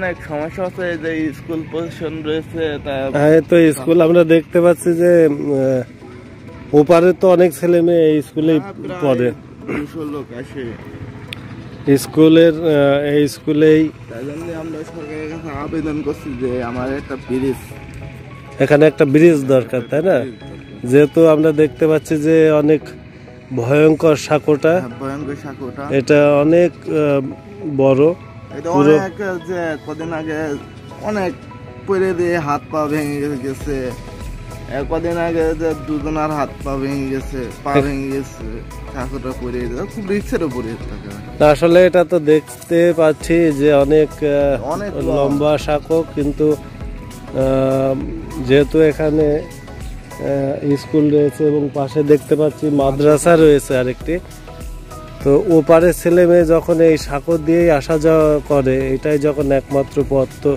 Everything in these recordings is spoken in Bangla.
অনেক সমস্যা আছে যে স্কুল পজিশন রয়েছে। হ্যাঁ, তো স্কুল আমরা দেখতে পাচ্ছি যে ওপারে তো অনেক ছেলে মেয়ে এই স্কুলে পড়ে, 200 লোক আসে স্কুলের এই স্কুলেই। তাই জন্য আমরা সরকারের কাছে আবেদন করছি যে আমার একটা ব্রিজ, এখানে একটা ব্রিজ দরকার, তাই না? যেহেতু আমরা দেখতে পাচ্ছি যে অনেক ভয়ঙ্কর সাঁকোটা, এটা অনেক বড়। এটা অনেক যে কদিন আগে অনেক পড়ে দিয়ে হাত পা ভেঙে গেছে, কদিন আগে যে দুজনের হাত পা ভেঙে গেছে, পা ভেঙে গেছে, সাঁকোটা পড়ে খুব রিক্সের উপরে থাকে। আসলে এটা তো দেখতে পাচ্ছি যে অনেক লম্বা সাঁকো, কিন্তু যেহেতু এখানে স্কুল রয়েছে এবং পাশে দেখতে পাচ্ছি মাদ্রাসা রয়েছে আরেকটি, তো ওপারের ছেলে মেয়ে যখন এই সাঁকো দিয়েই আসা যাওয়া করে, এটাই যখন একমাত্র পথ, তো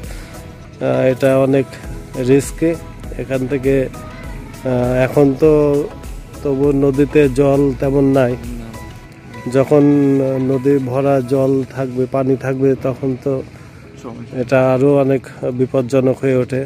এটা অনেক রিস্কে। এখান থেকে এখন তো তবু নদীতে জল তেমন নাই, যখন নদী ভরা জল থাকবে, পানি থাকবে, তখন তো এটা আরো অনেক বিপজ্জনক হয়ে ওঠে।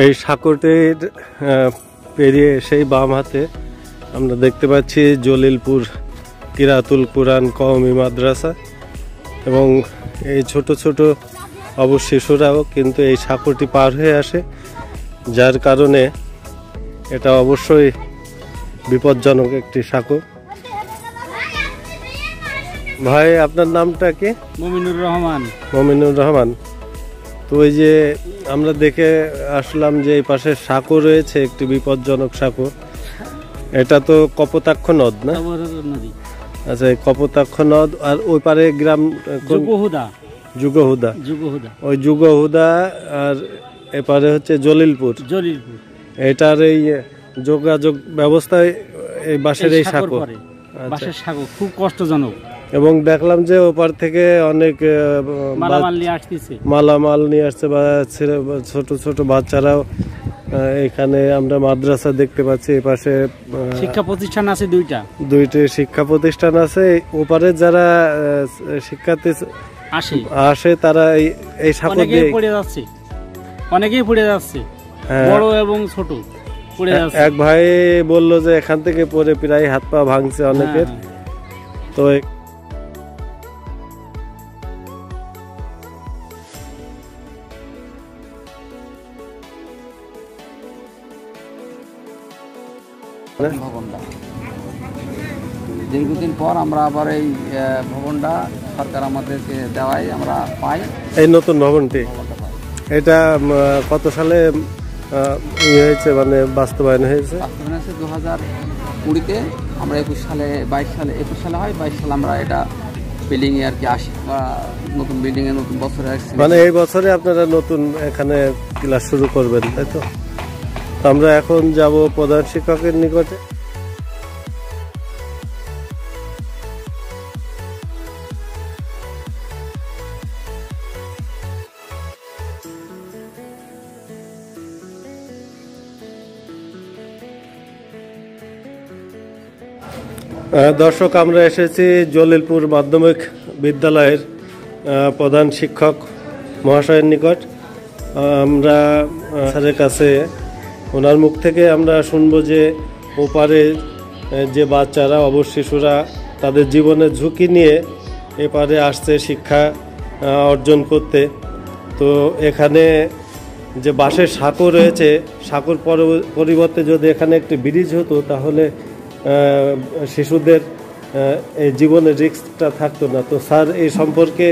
এই সাঁকোটির পেরিয়ে সেই বাম হাতে আমরা দেখতে পাচ্ছি জলিলপুর কিরাতুল কুরআন কওমি মাদ্রাসা, এবং এই ছোট ছোট অবশ্য শিশুরাও কিন্তু এই সাঁকোটি পার হয়ে আসে, যার কারণে এটা অবশ্যই বিপজ্জনক একটি সাঁকো। ভাই, আপনার নামটা কি? মমিনুর রহমান। মমিনুর রহমান। তো ওই যে আমরা দেখে আসলাম যে এই পাশে সাঁকো রয়েছে, একটি বিপজ্জনক সাঁকো। এটা তো কপোতাক্ষ নদ, না? আচ্ছা, কপোতাক্ষ নদ। আর ওই পারে গ্রাম যুগহুদা। ওই যুগহুদা, আর এপারে হচ্ছে জলিলপুর। এটার এই যোগাযোগ ব্যবস্থায় এই বাঁশের এই সাঁকো খুব কষ্টজনক। এবং দেখলাম যে ওপার থেকে অনেক মালামাল নিয়ে আসছে, বা ছোট ছোট বাচ্চারাও এখানে আমরা মাদ্রাসা দেখতে পাচ্ছি। এই পাশে শিক্ষা প্রতিষ্ঠান আছে, দুইটি শিক্ষা প্রতিষ্ঠান আছে। ওপারে যারা শিক্ষার্থী আসে তারা এই সাঁকো দিয়ে অনেকেই পড়ে যাচ্ছে, বড় এবং ছোট পড়ে যাচ্ছে। এক ভাই বললো যে এখান থেকে পড়ে প্রায় হাত পা ভাঙছে অনেকের। তো ভবনটা দীর্ঘদিন পর আমরা আবার এই ভবনটা সরকার আমাদেরকে দেওয়ায় আমরা পাই। এই নতুন ভবনটি, এটা কত সালে হয়েছে, মানে বাস্তবায়ন হয়েছে? 2020-তে। আমরা 21 সালে 21 সালে হয়, 22 সালে আমরা এটা বিল্ডিং এ আর কি আসি, বা নতুন বিল্ডিং এ নতুন বছরে আসছি। মানে এই বছরে আপনারা নতুন এখানে ক্লাস শুরু করবেন, তাই তো? আমরা এখন যাব প্রধান শিক্ষকের নিকটে। দর্শক, আমরা এসেছি জলিলপুর মাধ্যমিক বিদ্যালয়ের প্রধান শিক্ষক মহাশয়ের নিকট। আমরা স্যারের কাছে, ওনার মুখ থেকে আমরা শুনবো যে ওপারে যে বাচ্চারা, অবশ্য শিশুরা তাদের জীবনের ঝুঁকি নিয়ে এপারে আসছে শিক্ষা অর্জন করতে। তো এখানে যে বাঁশের সাঁকো রয়েছে, সাঁকোর পরিবর্তে যদি এখানে একটি ব্রিজ হতো, তাহলে শিশুদের এই জীবনের রিস্কটা থাকতো না। তো স্যার, এই সম্পর্কে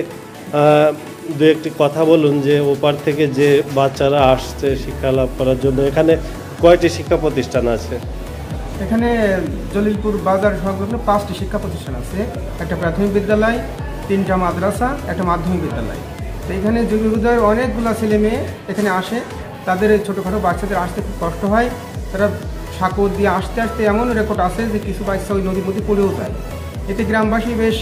দু একটি কথা বলুন, যে ওপার থেকে যে বাচ্চারা আসছে শিক্ষা লাভ করার জন্য, এখানে কয়টি শিক্ষা প্রতিষ্ঠান আছে? এখানে জলিলপুর বাজার সংলগ্ন 5টি শিক্ষা প্রতিষ্ঠান আছে। একটা প্রাথমিক বিদ্যালয়, 3টা মাদ্রাসা, একটা মাধ্যমিক বিদ্যালয়। তো এখানে জলিলপুরের অনেকগুলো ছেলে মেয়ে এখানে আসে, তাদের ছোটোখাটো বাচ্চাদের আসতে খুব কষ্ট হয়, তারা সাঁকো দিয়ে আসতে আসতে এমন রেকর্ড আছে যে কিছু বাচ্চা ওই নদীর মধ্যে পড়েও যায়। এতে গ্রামবাসী বেশ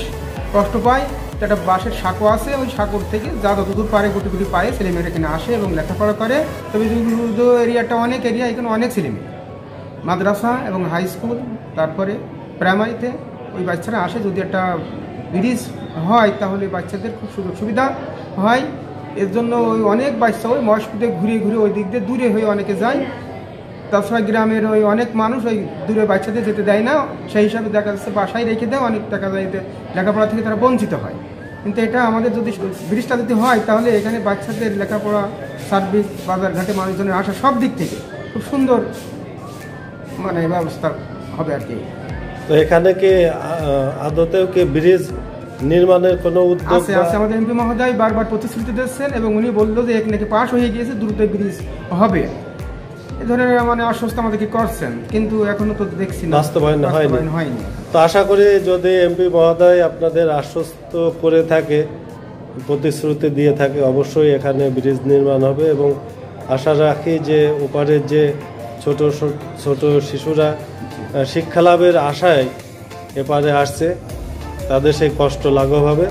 কষ্ট পায়। একটা বাঁশের সাঁকো আছে, ওই সাঁকোর থেকে যা যতদূর পারে গুটি গুটি পায়ে ছেলেমেয়েরা এখানে আসে এবং লেখাপড়া করে। তবে জলিলপুর এরিয়াটা অনেক এরিয়া, এখানে অনেক ছেলেমেয়ে মাদ্রাসা এবং হাই স্কুল, তারপরে প্রাইমারিতে ওই বাচ্চারা আসে। যদি একটা ব্রিজ হয় তাহলে বাচ্চাদের খুব সুযোগ সুবিধা হয়। এর জন্য ওই অনেক বাচ্চা ওই মহেশপুরে ঘুরে ঘুরে ওই দিক দিয়ে দূরে হয়ে অনেকে যায়। তাছাড়া গ্রামের ওই অনেক মানুষ ওই দূরে বাচ্চাদের যেতে দেয় না, সেই হিসাবে দেখা যাচ্ছে বাসায় রেখে দেয়, অনেক টাকা যায় লেখাপড়া থেকে তারা বঞ্চিত হয়। কিন্তু এটা আমাদের যদি ব্রিজটা যদি হয় তাহলে এখানে বাচ্চাদের লেখাপড়া, সার্ভিস, বাজারঘাটে মানুষজনের আসা সব দিক থেকে খুব সুন্দর মানে ব্যবস্থা হবে আর কি। তো এখানে কি আদতেও কি ব্রিজ নির্মাণের কোনো উদ্যোগ আছে? আমাদের এমপি মহোদয় বারবার প্রতিশ্রুতি দিচ্ছেন এবং উনি বললো যে এখানে পাস হয়ে গিয়েছে, দ্রুত ব্রিজ হবে, এ ধরনের মানে আশ্বস্ত আমাদেরকে করছেন, কিন্তু এখনো তো দেখছি না বাস্তবায়ন হয়নি। তো আশা করি যদি এমপি মহোদয় আপনাদের আশ্বস্ত করে থাকে, প্রতিশ্রুতি দিয়ে থাকে, অবশ্যই এখানে ব্রিজ নির্মাণ হবে। এবং আশা রাখি যে ওপারের যে ছোট ছোট শিশুরা শিক্ষা লাভের আশায় এপারে আসছে, তাদের সেই কষ্ট লাঘব হবে।